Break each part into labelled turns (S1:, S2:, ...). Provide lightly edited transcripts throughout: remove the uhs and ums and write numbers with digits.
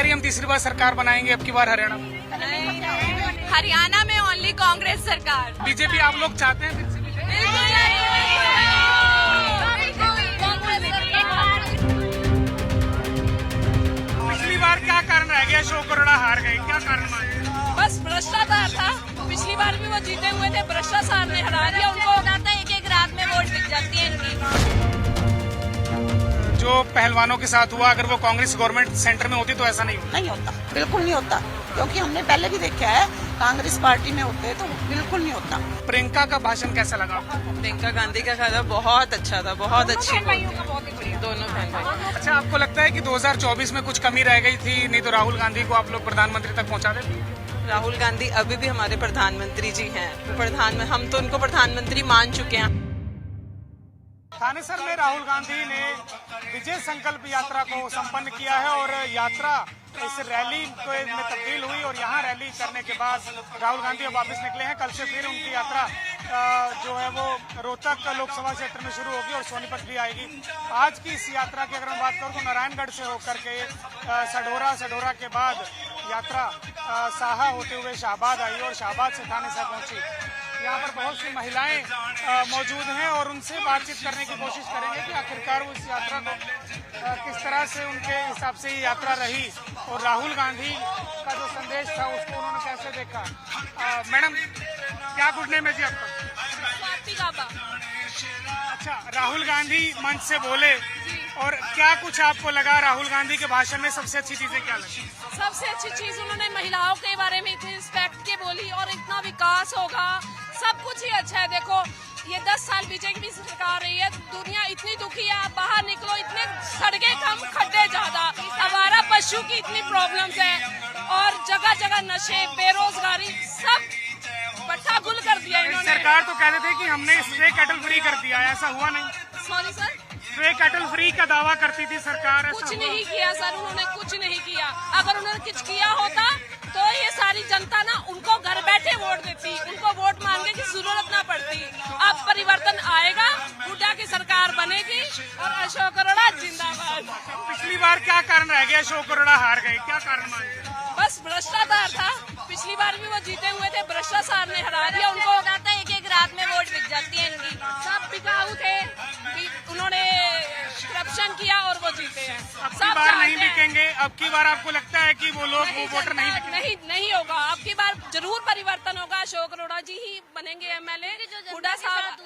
S1: रही हम तीसरी बार सरकार बनाएंगे अब की बार हरियाणा में?
S2: हरियाणा में ओनली कांग्रेस सरकार।
S1: बीजेपी आप लोग चाहते हैं फिर से? पिछली बार क्या कारण रह गया? अशोक अरोड़ा हार गए, क्या कारण माने?
S2: बस भ्रष्टाचार था। पिछली बार भी वो जीते हुए थे, भ्रष्टाचार ने हरा दिया उनको। एक एक रात में वोट बिक जाती है इनकी।
S1: जो पहलवानों के साथ हुआ, अगर वो कांग्रेस गवर्नमेंट सेंटर में होती तो ऐसा नहीं होता।
S3: नहीं होता, बिल्कुल नहीं होता, क्योंकि हमने पहले भी देखा है कांग्रेस पार्टी में होते तो बिल्कुल नहीं होता।
S1: प्रियंका का भाषण कैसा लगा?
S4: प्रियंका गांधी का खाना बहुत अच्छा था, बहुत अच्छी दोनों बहन भाई।
S1: अच्छा, आपको लगता है कि 2024 में कुछ कमी रह गई थी, नहीं तो राहुल गांधी को आप लोग प्रधानमंत्री तक पहुंचा देते?
S4: राहुल गांधी अभी भी हमारे प्रधानमंत्री जी हैं। हम तो उनको प्रधानमंत्री मान चुके हैं।
S1: थानेसर में राहुल गांधी ने विजय संकल्प यात्रा को संपन्न किया है और यात्रा इस रैली में तब्दील हुई और यहाँ रैली करने के बाद राहुल गांधी अब वापस निकले हैं। कल से फिर उनकी यात्रा जो है वो रोहतक लोकसभा क्षेत्र में शुरू होगी और सोनीपत भी आएगी। आज की इस यात्रा की अगर मैं बात करूँ तो नारायणगढ़ से होकर के सढौरा के बाद यात्रा साहा होते हुए शाहबाद आई और शाहबाद से थानेसर पहुंची। यहाँ पर बहुत सी महिलाएं मौजूद हैं और उनसे बातचीत करने की कोशिश करेंगे कि आखिरकार वो इस यात्रा को किस तरह से उनके हिसाब से ये यात्रा रही और राहुल गांधी का जो संदेश था उसको उन्होंने कैसे देखा। मैडम, क्या गुड नेम है जी आपका? अच्छा, राहुल गांधी मंच से बोले और क्या कुछ आपको लगा राहुल गांधी के भाषण में? सबसे अच्छी चीजें क्या लगी?
S2: सबसे अच्छी चीज उन्होंने महिलाओं के बारे में इतनी रिस्पेक्ट के बोली और इतना विकास होगा, सब कुछ ही अच्छा है। देखो, ये 10 साल बीजेपी सरकार रही है, दुनिया इतनी दुखी है, आप बाहर निकलो इतने सड़कें कम, खड्डे ज्यादा, आवारा पशु की इतनी प्रॉब्लम्स है और जगह जगह नशे, बेरोजगारी, सब बट्टा गुल कर दिया इन्होंने।
S1: सरकार तो कहते थे कि हमने स्प्रे कैटल फ्री कर दिया, ऐसा हुआ नहीं?
S2: Sorry sir,
S1: spray cattle free का दावा करती थी सरकार,
S2: कुछ नहीं किया सर, उन्होंने कुछ नहीं किया। अगर उन्होंने कुछ किया होता तो ये सारी जनता ना उनको घर बैठे वोट देती, उनको वोट मांगने की जरूरत ना पड़ती। अब परिवर्तन आएगा, हुड्डा की सरकार बनेगी और अशोक अरोड़ा जिंदाबाद।
S1: पिछली बार क्या कारण रह गया? अशोक अरोड़ा हार गए, क्या कारण मानते हैं?
S2: बस भ्रष्टाचार था। पिछली बार भी वो जीते हुए थे, भ्रष्टाचार ने हरा दिया उनको। एक एक रात में वोट बिक जाती है इनकी। सब बिकाऊ थे, उन्होंने करप्शन किया और वो जीते हैं।
S1: अब की बार नहीं बिकेंगे? अब की बार आपको लगता है कि वो लोग वो वोटर
S2: नहीं होगा? अब की बार जरूर परिवर्तन होगा, अशोक अरोड़ा जी ही बनेंगे एमएलए। हुड्डा साहब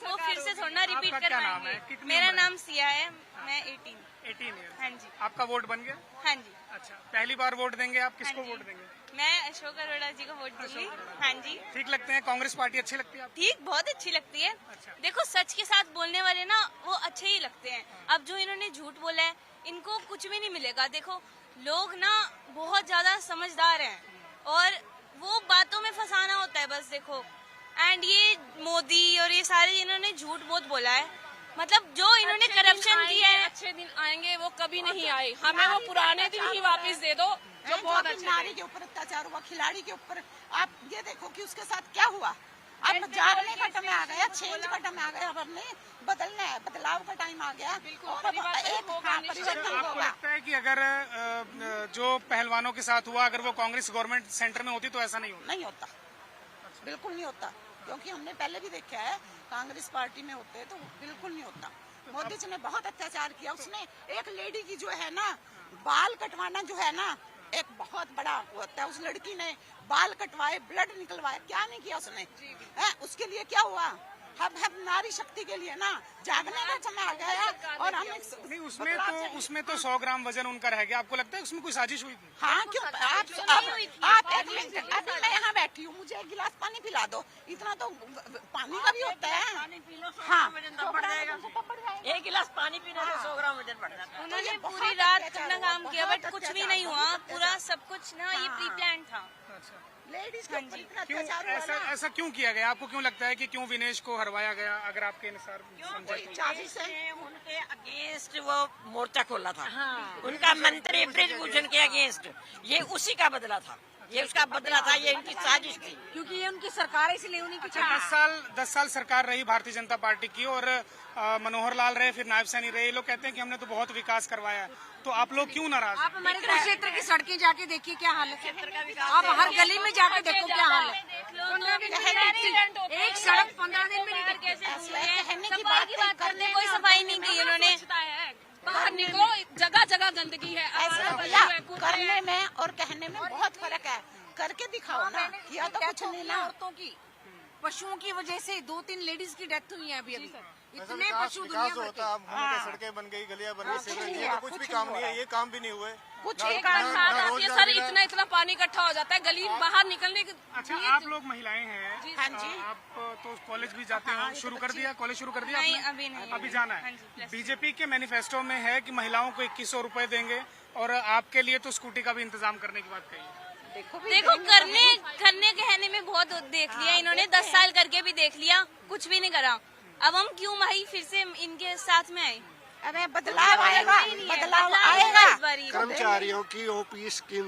S5: वो फिर से थोड़ा ना रिपीट
S1: आपका क्या नाम है?
S5: करवाएंगे। मेरा नाम सिया है, मैं 18
S1: ईयर।
S5: हाँ जी।
S1: आपका वोट बन गया?
S5: हाँ जी,
S1: अच्छा, पहली बार वोट देंगे आप? किसको
S5: हाँ जी।
S1: वोट देंगे?
S5: मैं अशोक अरोड़ा जी को वोट दूंगी। हाँ जी,
S1: ठीक लगते हैं? कांग्रेस पार्टी अच्छी लगती है आपको?
S5: ठीक, बहुत अच्छी लगती है।
S1: अच्छा।
S5: देखो, सच के साथ बोलने वाले ना वो अच्छे ही लगते हैं। अब जो इन्होंने झूठ बोला है, इनको कुछ भी नहीं मिलेगा। देखो, लोग ना बहुत ज्यादा समझदार हैं और वो बातों में फंसाना होता है बस। देखो, एंड ये मोदी और ये सारे इन्होंने झूठ बहुत बोला है, मतलब जो इन्होंने करप्शन किया है।
S2: अच्छे दिन आएंगे, वो कभी नहीं आए। हमें वो पुराने दिन ही वापस दे दो जो बहुत अच्छे
S3: नारी के ऊपर अत्याचार हुआ, खिलाड़ी के ऊपर, आप ये देखो कि उसके साथ क्या हुआ। अब जागने का टाइम आ गया, चेंज का टाइम आ गया, अब हमने बदलना है, बदलाव का टाइम आ गया। परिवर्तन
S1: आपको
S3: होगा।
S1: लगता है कि अगर जो पहलवानों के साथ हुआ, अगर वो कांग्रेस गवर्नमेंट सेंटर में होती तो ऐसा नहीं होता?
S3: नहीं होता, बिल्कुल नहीं होता, क्योंकि हमने पहले भी देखा है कांग्रेस पार्टी में होते तो बिल्कुल नहीं होता। मोदी जी ने बहुत अत्याचार किया। उसने एक लेडी की जो है ना बाल कटवाना जो है ना एक बहुत बड़ा होता है, उस लड़की ने बाल कटवाए, ब्लड निकलवाए, क्या नहीं किया उसने? उसके लिए क्या हुआ? हम नारी शक्ति के लिए ना जागने का समय आ गया और हम
S1: नहीं, उसमें तो 100 ग्राम वजन उनका रह गया। आपको लगता है उसमें कोई साजिश हुई थी?
S3: हाँ, क्यों? आप एक मिनट, अभी मैं यहाँ बैठी हूँ, मुझे एक गिलास पानी पिला दो, इतना तो पानी का भी होता है। हाँ,
S6: एक गिलास पानी पीने से 100 ग्राम वजन बढ़ जाता है।
S5: उन्होंने पूरी रात अपना काम किया बट कुछ भी नहीं हुआ। पूरा सब कुछ ना ये प्री प्लान था।
S3: लेडीज के ऊपर इतना
S1: क्यों
S3: अत्याचार हुआ ना।
S1: ऐसा क्यों किया गया? आपको क्यों लगता है कि क्यों विनेश को हरवाया गया? अगर आपके अनुसार
S3: चालीस है।
S6: उनके अगेंस्ट वो मोर्चा खोला था। उनका मंत्री ब्रिजभूषण के अगेंस्ट, ये उसी का बदला था, ये उसका बदला था, ये इनकी साजिश थी,
S2: क्योंकि ये उनकी सरकार है, इसलिए उन्हीं की।
S1: 10 साल सरकार रही भारतीय जनता पार्टी की और मनोहर लाल रहे, फिर नायब सैनी रहे। ये लोग कहते हैं कि हमने तो बहुत विकास करवाया है। तो आप लोग क्यों नाराज?
S7: आप हमारे क्षेत्र की सड़कें जाके देखिए क्या हाल है, आप हर गली में जाके देखो क्या हाल है। 15 दिन में एक सड़क 15 दिन में नहीं
S3: कहने की
S5: सफाई की बात करने कोई सफाई नहीं की इन्होंने।
S2: बाहर निकलो, जगह जगह गंदगी है।
S3: ऐसा भैया करने में और कहने में बहुत फर्क है। करके दिखाओ ना, किया तो कुछ नहीं ना।
S7: औरतों की पशुओं की वजह से 2-3 लेडीज की डेथ हुई है अभी इतने पशु दुनिया भर के।
S8: अब घूमने सड़कें बन गई, गलियां बन गई, सीवरेज, ये तो कुछ भी काम नहीं है, ये काम भी नहीं हुए।
S3: कुछ
S8: ना-
S3: एक
S8: ना-
S3: आदमी
S8: ना
S2: आती है
S8: रोजगार
S2: सर,
S8: मिला।
S2: इतना पानी इकट्ठा हो जाता है गली बाहर निकलने की।
S1: अच्छा, आप लोग महिलाएं हैं,
S3: हाँ जी।
S1: आप तो कॉलेज भी जाते हो, शुरू कर दिया, कॉलेज शुरू कर दिया
S5: नहीं,
S1: आपने?
S5: अभी नहीं।
S1: अभी जाना है। बीजेपी के मैनिफेस्टो में है कि महिलाओं को 2100 रुपए देंगे और आपके लिए तो स्कूटी का भी इंतजाम करने की बात कही है।
S5: देखो करने कहने में बहुत देख लिया इन्होंने, 10 साल करके भी देख लिया, कुछ भी नहीं करा। अब हम क्यों भाई फिर से इनके साथ में आए?
S3: अरे बदलाव आएगा, बदलाव आएगा।
S5: इस बारी
S9: कर्मचारियों की ओपी स्कीम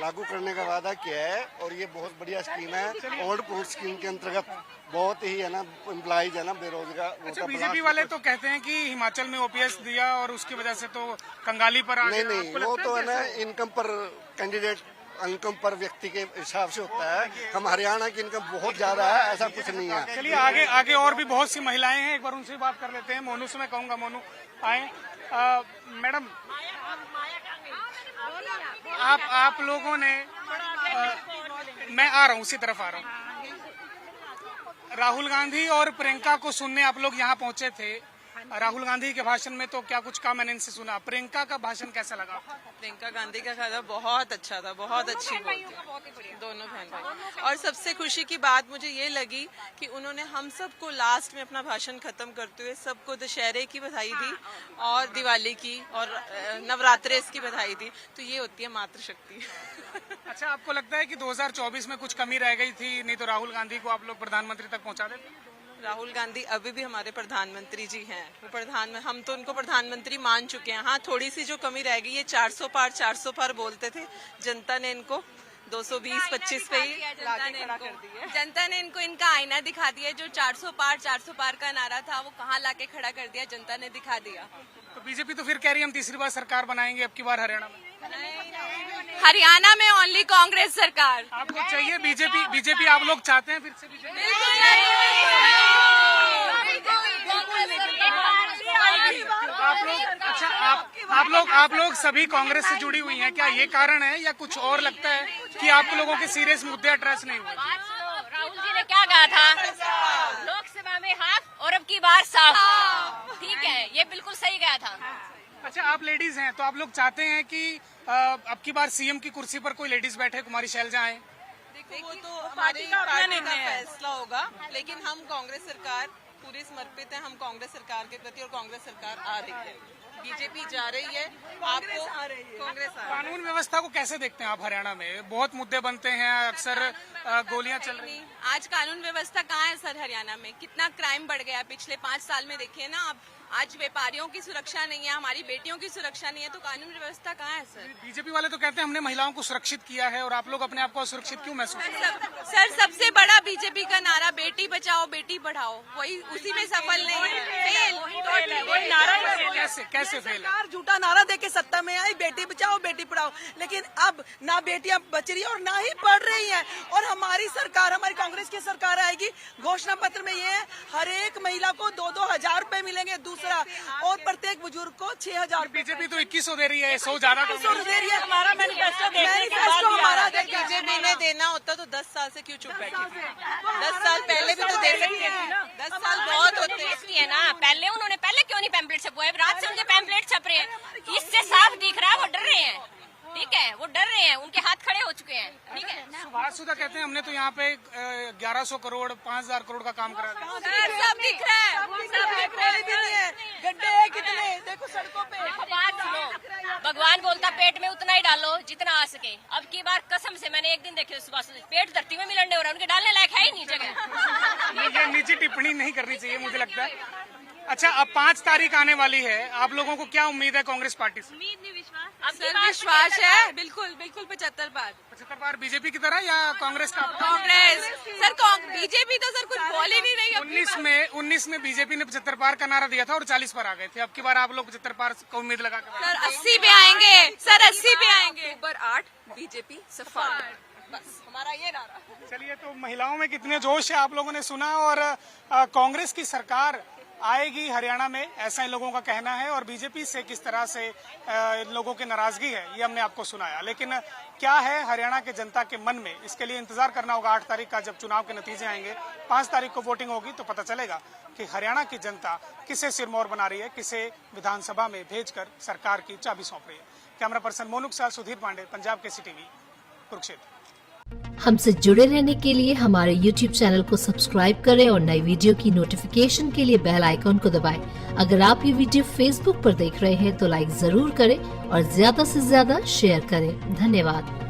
S9: लागू करने का वादा किया है और ये बहुत बढ़िया स्कीम है। ओल्ड पोस्ट स्कीम के अंतर्गत बहुत ही है ना एम्प्लॉइज है ना बेरोजगार।
S1: अच्छा, बीजेपी वाले तो कहते हैं कि हिमाचल में ओपीएस दिया और उसकी वजह से तो कंगाली पर आ
S9: नहीं
S1: गया।
S9: नहीं,
S1: आपको
S9: वो
S1: लगता
S9: तो है
S1: कि
S9: ना
S1: ऐसा
S9: इनकम पर कैंडिडेट इनकम पर व्यक्ति के हिसाब से होता है। हम हरियाणा की इनकम बहुत ज्यादा है, ऐसा कुछ नहीं है।
S1: चलिए आगे आगे और भी बहुत सी महिलाएं हैं, एक बार उनसे बात कर लेते हैं। मोनू से मैं कहूंगा, मोनू आए। मैडम, आप लोगों ने मैं आ रहा हूँ, उसी तरफ आ रहा हूँ। राहुल गांधी और प्रियंका को सुनने आप लोग यहाँ पहुंचे थे। राहुल गांधी के भाषण में तो क्या कुछ कहा मैंने इनसे सुना, प्रियंका का भाषण कैसा लगा?
S4: प्रियंका गांधी का खाना बहुत अच्छा था, बहुत अच्छी बोलती, दोनों बहन भाई। और सबसे खुशी की बात मुझे ये लगी कि उन्होंने हम सबको लास्ट में अपना भाषण खत्म करते हुए सबको दशहरे की बधाई दी और दिवाली की और नवरात्रे की बधाई दी। तो ये होती है मातृशक्ति।
S1: अच्छा, आपको लगता है कि 2024 में कुछ कमी रह गई थी, नहीं तो राहुल गांधी को आप लोग प्रधानमंत्री तक पहुंचा देते?
S4: राहुल गांधी अभी भी हमारे प्रधानमंत्री जी हैं। वो हम तो उनको प्रधानमंत्री मान चुके हैं। हाँ, थोड़ी सी जो कमी रह गई है, 400 पार बोलते थे, जनता ने इनको 220-25 पे ही लाके खड़ा कर दिया।
S5: जनता ने इनको इनका आईना दिखा दिया। जो 400 पार का नारा था वो कहाँ लाके खड़ा कर दिया, जनता ने दिखा दिया।
S1: तो बीजेपी तो फिर कह रही है हम तीसरी बार सरकार बनाएंगे अब की बार हरियाणा में।
S5: हरियाणा में ओनली कांग्रेस सरकार।
S1: आपको चाहिए बीजेपी आप लोग चाहते हैं फिर से बीजेपी? आप लोग सभी कांग्रेस से जुड़ी हुई हैं, क्या ये कारण है या कुछ और लगता है कि आप लोगों के सीरियस मुद्दे एड्रेस नहीं हुए?
S10: राहुल जी ने क्या कहा था, लोकसभा में हाफ और अब की बार साफ। ठीक है, ये बिल्कुल सही कहा था।
S1: अच्छा, आप लेडीज हैं तो आप लोग चाहते हैं कि अब की बार सीएम की कुर्सी पर कोई लेडीज बैठे, कुमारी शैलजा आए?
S4: देखो, वो तो हमारी पार्टी का फैसला होगा, लेकिन हम कांग्रेस सरकार पूरी समर्पित है। हम कांग्रेस सरकार के प्रति और कांग्रेस सरकार आ रही है, बीजेपी जा रही है, आपको कांग्रेस आ रही है।
S1: कानून व्यवस्था को कैसे देखते हैं आप हरियाणा में? बहुत मुद्दे बनते हैं, अक्सर गोलियां चल रही हैं।
S5: आज कानून व्यवस्था कहाँ है सर? हरियाणा में कितना क्राइम बढ़ गया पिछले 5 साल में, देखिए ना आप। आज व्यापारियों की सुरक्षा नहीं है, हमारी बेटियों की सुरक्षा नहीं है, तो कानून व्यवस्था कहाँ है सर?
S1: बीजेपी वाले तो कहते हैं हमने महिलाओं को सुरक्षित किया है और आप लोग अपने आप को असुरक्षित क्यों महसूस करते हैं?
S5: सर सबसे बड़ा बीजेपी का नारा बेटी बचाओ बेटी पढ़ाओ, वही उसी में सफल नहीं है,
S1: कैसे फेल है?
S11: सरकार झूठा नारा देके सत्ता में आई, बेटी बचाओ बेटी पढ़ाओ, लेकिन अब ना बेटियां बच रही है और ना ही पढ़ रही हैं। और हमारी सरकार, हमारी कांग्रेस की सरकार आएगी, घोषणा पत्र में ये है हर एक महिला को 2-2 हजार रुपए मिलेंगे, दूसरा और प्रत्येक बुजुर्ग को 6,000।
S1: बीजेपी तो 2100 दे रही है, 100 ज्यादा
S11: दे रही है।
S6: हमारा मैनिफेस्टो
S11: हमारा
S4: बीजेपी ने देना होता तो 10 साल से क्यों चुप बैठी थी? 10 साल पहले भी तो दे सकते हैं। 10 साल बहुत होते हैं।
S10: है ना, पहले क्यों नहीं पैम्पलेट छपवाए? रात से उनके पैम्पलेट छप रहे हैं, इससे साफ दिख रहा है वो डर रहे हैं। ठीक है, वो डर रहे हैं, उनके हाथ खड़े हो चुके हैं। ठीक है,
S1: सुभाष सुधा कहते हैं हमने तो यहाँ पे 1100 करोड़ 5000 करोड़ का काम करा दिया।
S5: सब दिख रहा है, सब दिख रहा है।
S11: गड्ढे हैं कितने, देखो सड़कों पे।
S10: बात सुनो, भगवान बोलता पेट में उतना ही डालो जितना आ सके। अब की बार कसम से मैंने एक दिन देखे सुबह से पेट धरती में मिलने हो रहा है, उनके डालने लायक है ही नहीं जगह।
S1: ये निजी टिप्पणी नहीं करनी चाहिए मुझे लगता है। अच्छा, अब 5 तारीख आने वाली है, आप लोगों को क्या उम्मीद है कांग्रेस पार्टी से?
S5: उम्मीद नहीं, विश्वास।
S4: सर विश्वास है, बिल्कुल बिल्कुल 75 बार।
S1: 75 बार बीजेपी की तरह या कांग्रेस का?
S4: कांग्रेस सर, बीजेपी तो सर कुछ बोल ही नहीं रही।
S1: 19 में बीजेपी ने 75 पार का नारा दिया था और 40 पर आ गए थे। अब की बार आप लोग 75 पार को उम्मीद लगा कर
S4: सर 80 पे आएंगे, सर 80 पे आएंगे। ऊपर 8 बीजेपी सफार, बस हमारा ये नारा।
S1: चलिए, तो महिलाओं में कितने जोश है आप लोगों ने सुना। और कांग्रेस की सरकार आएगी हरियाणा में, ऐसा इन लोगों का कहना है। और बीजेपी से किस तरह से लोगों की नाराजगी है, ये हमने आपको सुनाया। लेकिन क्या है हरियाणा के जनता के मन में, इसके लिए इंतजार करना होगा 8 तारीख का, जब चुनाव के नतीजे आएंगे। 5 तारीख को वोटिंग होगी तो पता चलेगा कि हरियाणा की जनता किसे सिरमौर बना रही है, किसे विधानसभा में भेजकर सरकार की चाबी सौंप रही है। कैमरा पर्सन मोनू के साथ सुधीर पांडे, पंजाब केसरी टीवी, कुरुक्षेत्र।
S12: हमसे जुड़े रहने के लिए हमारे YouTube चैनल को सब्सक्राइब करें और नई वीडियो की नोटिफिकेशन के लिए बेल आइकॉन को दबाएं। अगर आप ये वीडियो Facebook पर देख रहे हैं तो लाइक जरूर करें और ज्यादा से ज्यादा शेयर करें। धन्यवाद।